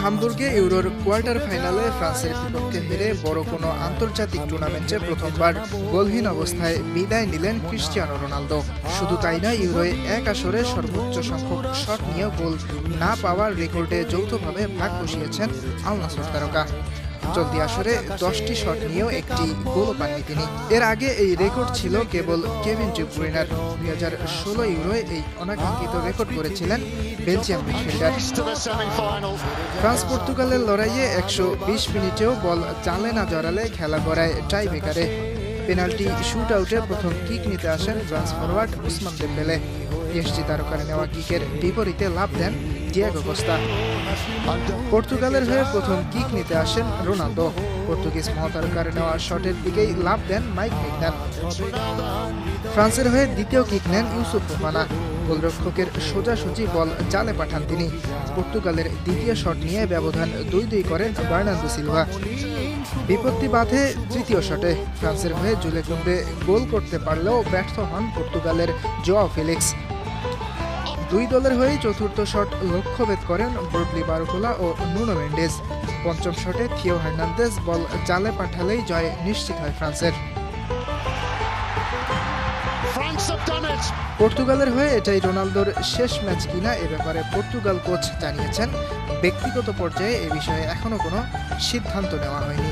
হামবুর্গে ইউরোর quarter ফাইনালে ফ্রান্সের বিপক্ষে হেরে বড় কোনো আন্তর্জাতিক টুর্নামেন্টে প্রথমবার গোলহীন অবস্থায় বিদায় নিলেন ক্রিস্টিয়ানো রোনালদো। শুধু তাই নয়, ইউরোয় এক আসরে সর্বোচ্চ সংখ্যক শট নিয়েও গোল না পাওয়ার রেকর্ডে যৌথভাবে ভাগ বসিয়েছেন আল নাসর তারকা। চলতি আসরে 10টি শট নিয়েও একটি গোলও পাননি তিনি। এর আগে এই রেকর্ড ছিল কেবল কেভিন ডি ব্রুইনার। 2016 ইউরোয় এই অনাকাঙ্ক্ষিত রেকর্ড করেছিলেন বেলজিয়াম মিডফিল্ডার। ফ্রান্স পর্তুগালের লড়াইয়ে 120 মিনিটেও বল জালে না জড়ালে খেলা গড়ায় টাই ব্রেকারে। পেনাল্টি শুট আউটে প্রথম কিক নিতে আসেন France forward Ousmane Dembele. PSG তারকার নেওয়া কিকের বিপরীতে লাফ দেন ডিয়েগো কোস্তা। পর্তুগালের হয়ে প্রথম কিক নিতে আসেন রোনালদো। পর্তুগিজ মহাতারকার নেওয়া শটের দিকেই লাফ দেন মাইক মেগনান। ফ্রান্সের হয়ে দ্বিতীয় কিক নেন ইউসুফ ফোফানা। গোলরক্ষকের সোজাসুজি বল জালে পাঠান তিনি। পর্তুগালের দ্বিতীয় শট নিয়ে ব্যবধান 2-2 করেন বার্নার্দো সিলভা। বিপত্তি বাধে তৃতীয় শটে। ফ্রান্সের হয়ে জুলে কুন্দে গোল করতে পারলেও ব্যর্থ হন পর্তুগালের জোয়াও ফেলিক্স। দুই দলের হয়েই চতুর্থ শট লক্ষ্যভেদ করেন ব্রডলি বারকোলা ও নুনো মেন্ডেজ। পঞ্চম শটে থিও হার্নান্দেজ বল জালে পাঠালেই জয় নিশ্চিত হয় ফ্রান্সের। পর্তুগালের হয়ে এটাই রোনালদোর শেষ ম্যাচ কিনা এ ব্যাপারে পর্তুগাল কোচ জানিয়েছেন, ব্যক্তিগত পর্যায়ে এ বিষয়ে এখনো কোনো সিদ্ধান্ত নেওয়া হয়নি।